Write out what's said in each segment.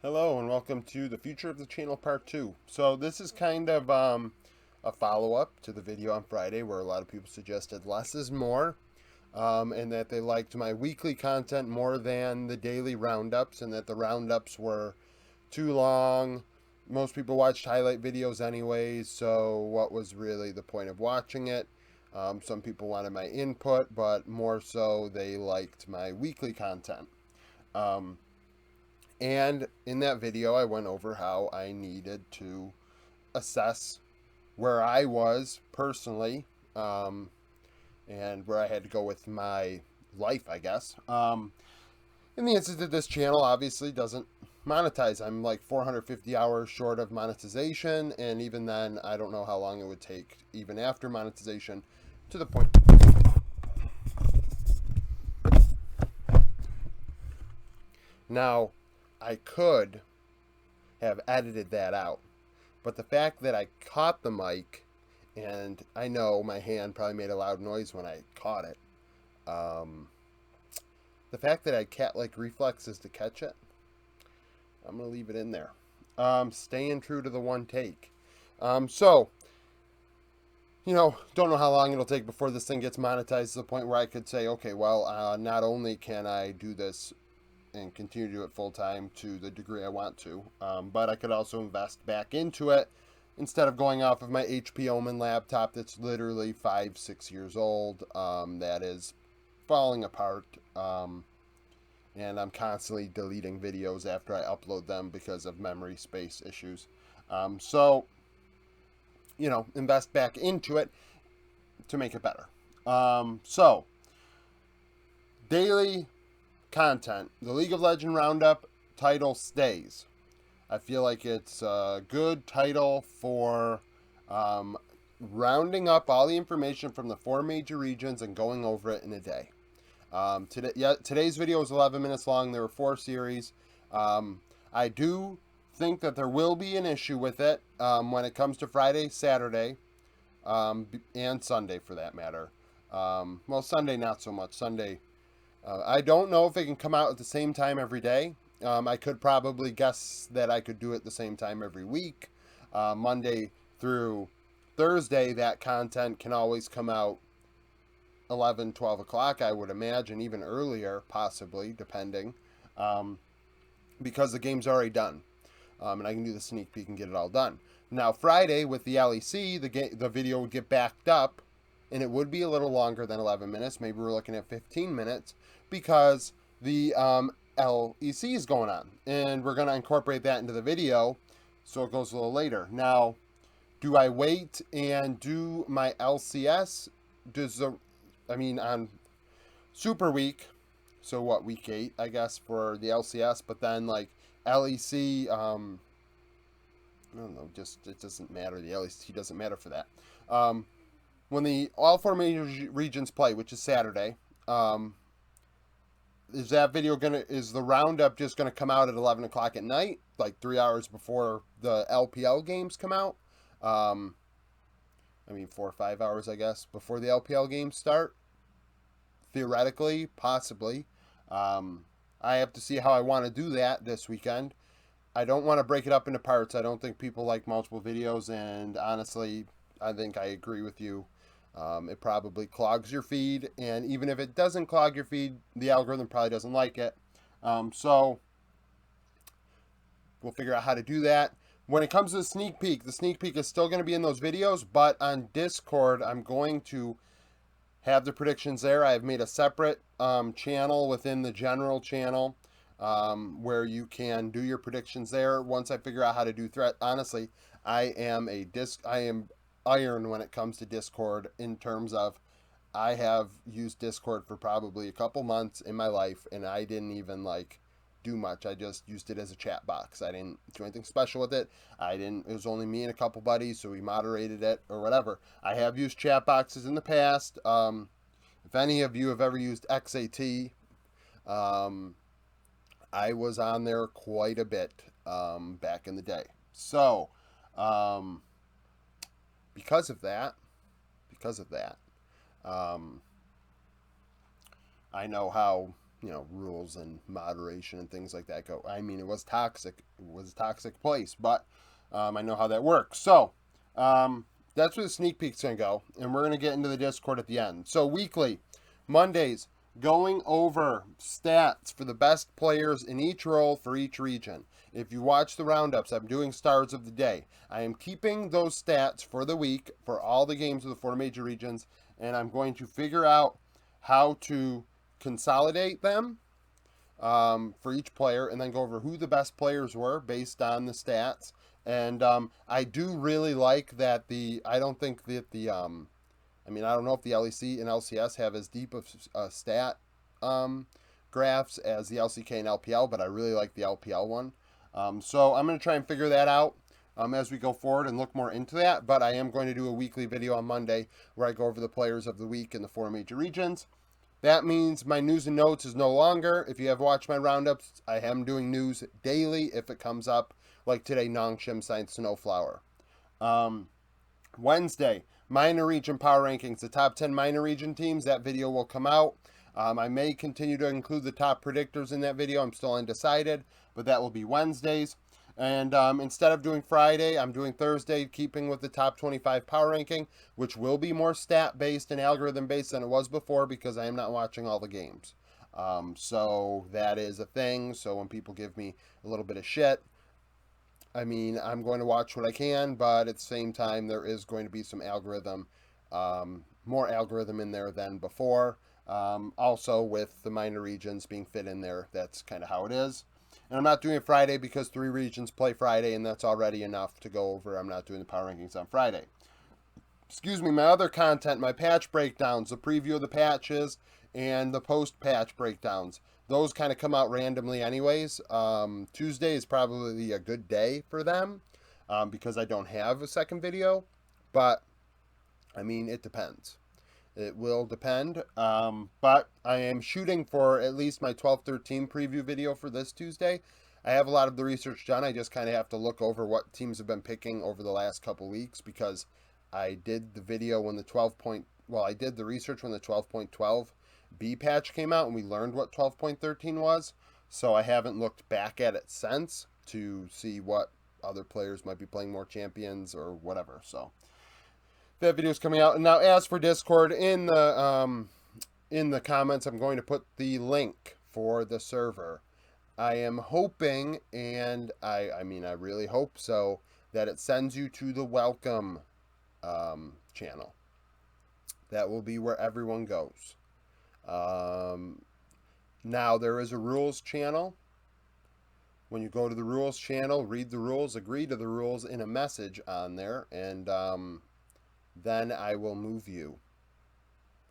Hello and welcome to the Future of the Channel Part 2. So this is kind of a follow-up to the video on Friday where a lot of people suggested less is more, and that they liked my weekly content more than the daily roundups, and that the roundups were too long. Most people watched highlight videos anyways, so what was really the point of watching it? Some people wanted my input, but more so they liked my weekly content. Um, and in that video, I went over how I needed to assess where I was personally, um, and where I had to go with my life, I guess. In the instance that this channel obviously doesn't monetize, I'm like 450 hours short of monetization, and even then, I don't know how long it would take, even after monetization, to the point. Now, I could have edited that out. But the fact that I caught the mic, and I know my hand probably made a loud noise when I caught it, um, the fact that I had cat-like reflexes to catch it, I'm going to leave it in there. Staying true to the one take. So, don't know how long it'll take before this thing gets monetized to the point where I could say, okay, well, not only can I do this and continue to do it full time to the degree I want to. But I could also invest back into it instead of going off of my HP Omen laptop that's literally 5, 6 years old. That is falling apart. And I'm constantly deleting videos after I upload them because of memory space issues. So, invest back into it to make it better. So, daily content. The League of Legends Roundup title stays. I feel like it's a good title for um, rounding up all the information from the four major regions and going over it in a day. Today's video is 11 minutes long. There were four series. I do think that there will be an issue with it when it comes to Friday, Saturday, and Sunday for that matter. Well, Sunday not so much. Sunday, I don't know if it can come out at the same time every day. I could probably guess that I could do it the same time every week. Monday through Thursday, that content can always come out 11, 12 o'clock, I would imagine, even earlier, possibly, depending, um, because the game's already done. And I can do the sneak peek and get it all done. Now, Friday with the LEC, the video would get backed up, and it would be a little longer than 11 minutes. Maybe we're looking at 15 minutes because the LEC is going on, and we're going to incorporate that into the video, so it goes a little later. Now, do I wait and do my LCS? On Super Week, so what, week 8, I guess, for the LCS, but then like LEC, I don't know, just it doesn't matter. The LEC doesn't matter for that. When the all four major regions play, which is Saturday, um, is the roundup just gonna come out at 11 o'clock at night, like 3 hours before the LPL games come out? Um, I mean 4 or 5 hours, I guess, before the LPL games start. Theoretically, possibly. Um, I have to see how I want to do that this weekend. I don't want to break it up into parts. I don't think people like multiple videos, and honestly, I think I agree with you. It probably clogs your feed, and even if it doesn't clog your feed, the algorithm probably doesn't like it. So we'll figure out how to do that. When it comes to the sneak peek is still going to be in those videos, but on Discord, I'm going to have the predictions there. I've made a separate channel within the general channel where you can do your predictions there. Once I figure out how to do threat, honestly, I am iron when it comes to Discord in terms of I have used Discord for probably a couple months in my life, and I didn't even like do much. I just used it as a chat box. I didn't do anything special with it. I didn't. It was only me and a couple buddies, so we moderated it or whatever. I have used chat boxes in the past. If any of you have ever used XAT, um, I was on there quite a bit back in the day. So, um, because of that, because of that, um, I know how. rules and moderation and things like that go. I mean, it was toxic. It was a toxic place, but I know how that works. So that's where the sneak peek's going to go, and we're going to get into the Discord at the end. So weekly, Mondays, going over stats for the best players in each role for each region. If you watch the roundups, I'm doing stars of the day. I am keeping those stats for the week for all the games of the 4 major regions, and I'm going to figure out how to consolidate them for each player and then go over who the best players were based on the stats. And I do really like that I don't think that I don't know if the LEC and LCS have as deep of stat graphs as the LCK and LPL, but I really like the LPL one. So I'm going to try and figure that out as we go forward and look more into that. But I am going to do a weekly video on Monday where I go over the players of the week in the 4 major regions. That means my news and notes is no longer. If you have watched my roundups, I am doing news daily if it comes up, like today, Nongshim signed Snowflower. Wednesday, minor region power rankings, the top 10 minor region teams. That video will come out. I may continue to include the top predictors in that video. I'm still undecided, but that will be Wednesdays. And instead of doing Friday, I'm doing Thursday, keeping with the top 25 power ranking, which will be more stat-based and algorithm-based than it was before because I am not watching all the games. So that is a thing. So when people give me a little bit of shit, I mean, I'm going to watch what I can, but at the same time, there is going to be some algorithm, more algorithm in there than before. Also, with the minor regions being fit in there, that's kind of how it is. And I'm not doing it Friday because 3 regions play Friday, and that's already enough to go over. I'm not doing the power rankings on Friday. Excuse me, my other content, my patch breakdowns, the preview of the patches, and the post-patch breakdowns. Those kind of come out randomly anyways. Tuesday is probably a good day for them because I don't have a second video. But, I mean, it depends. It will depend. But I am shooting for at least my 12-13 preview video for this Tuesday. I have a lot of the research done. I just kind of have to look over what teams have been picking over the last couple weeks because I did the video when I did the research when the 12.12 B patch came out and we learned what 12.13 was. So I haven't looked back at it since to see what other players might be playing more champions or whatever. So that video is coming out. And now as for Discord, in the comments, I'm going to put the link for the server. I am hoping, and I really hope so, that it sends you to the welcome channel. That will be where everyone goes. Now there is a rules channel. When you go to the rules channel, read the rules, agree to the rules in a message on there, and then I will move you.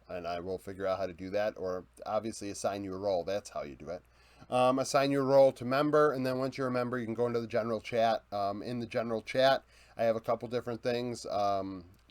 And I will figure out how to do that, or obviously assign you a role. That's how you do it. Assign your role to member, and then once you're a member, you can go into the general chat. In the general chat, I have a couple different things.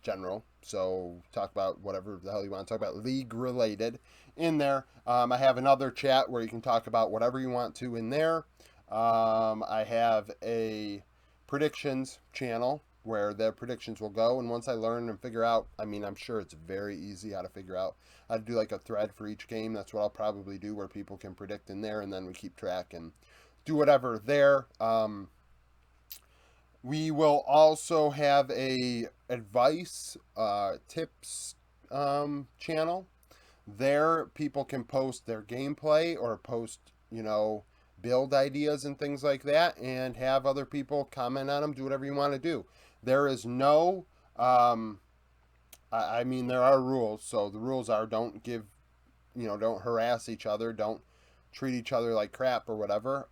General, so talk about whatever the hell you want to talk about, league related in there. I have another chat where you can talk about whatever you want to in there. I have a predictions channel where the predictions will go, and once I learn and figure out, I'm sure it's very easy how to figure out how to do like a thread for each game. That's what I'll probably do, where people can predict in there, and then we keep track and do whatever there. We will also have a advice tips channel. There, people can post their gameplay or post, build ideas and things like that, and have other people comment on them. Do whatever you want to do. There is no, there are rules. So the rules are don't harass each other, don't treat each other like crap or whatever.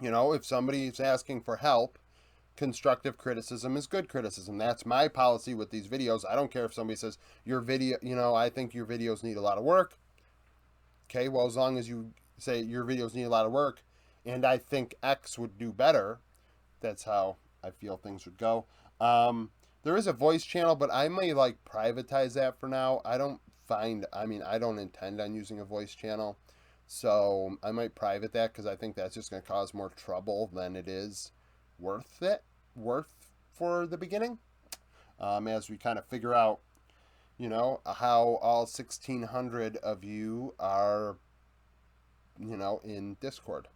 If somebody's asking for help, constructive criticism is good criticism. That's my policy with these videos. I don't care if somebody says your video, I think your videos need a lot of work. Okay, well, as long as you say your videos need a lot of work and I think X would do better, that's how I feel things would go. There is a voice channel, but I may privatize that for now. I don't intend on using a voice channel. So I might private that because I think that's just going to cause more trouble than it is worth for the beginning. As we kind of figure out, how all 1,600 of you are in Discord.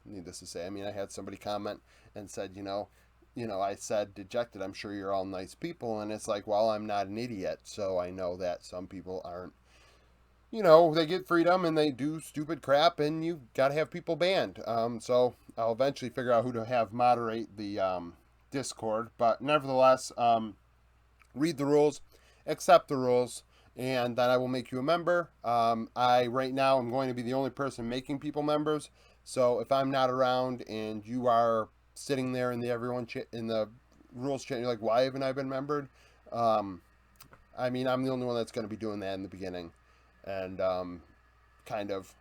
Needless to say, I mean, I had somebody comment and said, I said dejected. I'm sure you're all nice people, and it's like, well, I'm not an idiot, so I know that some people aren't. They get freedom and they do stupid crap, and you gotta have people banned. So I'll eventually figure out who to have moderate the Discord, but nevertheless, read the rules, accept the rules, and then I will make you a member. I right now am going to be the only person making people members. So if I'm not around and you are sitting there in the rules chat, you're like, why haven't I been membered? I mean, I'm the only one that's going to be doing that in the beginning, and kind of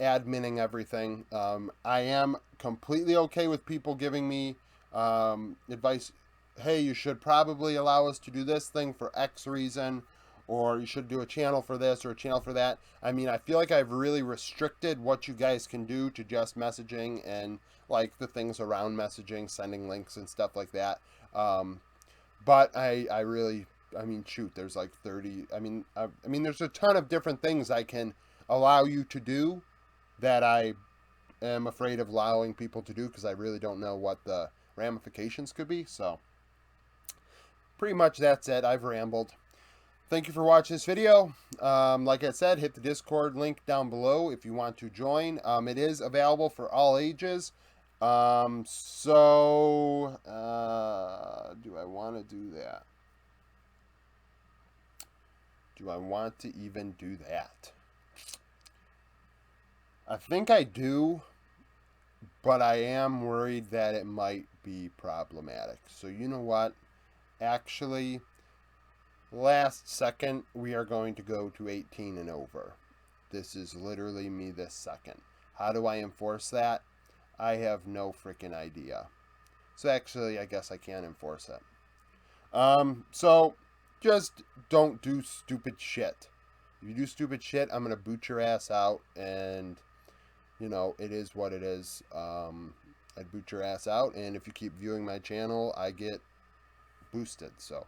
adminning everything. I am completely okay with people giving me advice. Hey, you should probably allow us to do this thing for X reason, or you should do a channel for this or a channel for that. I mean, I feel like I've really restricted what you guys can do to just messaging and like the things around messaging, sending links and stuff like that. But I really, I mean, shoot, there's like 30. I mean, there's a ton of different things I can allow you to do that I am afraid of allowing people to do because I really don't know what the ramifications could be. So pretty much that's it. I've rambled. Thank you for watching this video. Like I said, hit the Discord link down below if you want to join. It is available for all ages. Do I want to do that? Do I want to even do that? I think I do, but I am worried that it might be problematic. So you know what? Actually, last second, we are going to go to 18 and over. This is literally me this second. How do I enforce that? I have no freaking idea. So actually, I guess I can enforce it. So just don't do stupid shit. If you do stupid shit, I'm going to boot your ass out, and it is what it is. I'd boot your ass out, and if you keep viewing my channel, I get boosted. So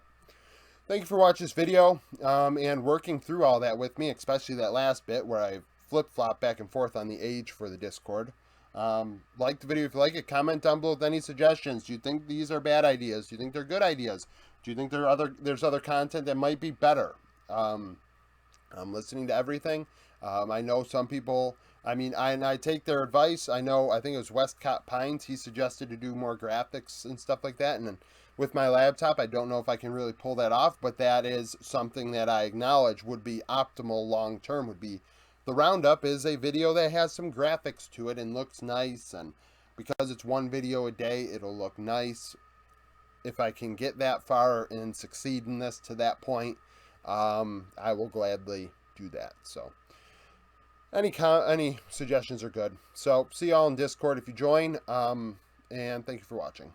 thank you for watching this video and working through all that with me, especially that last bit where I flip-flop back and forth on the age for the Discord. Like the video if you like it. Comment down below with any suggestions. Do you think these are bad ideas? Do you think they're good ideas? Do you think there's other content that might be better? I'm listening to everything. I know some people, I take their advice. I think it was Westcott Pines. He suggested to do more graphics and stuff like that. And then with my laptop, I don't know if I can really pull that off, but that is something that I acknowledge would be optimal long term. Would be the Roundup is a video that has some graphics to it and looks nice. And because it's one video a day, it'll look nice. If I can get that far and succeed in this to that point, I will gladly do that. So any suggestions are good. So see y'all in Discord if you join, and thank you for watching.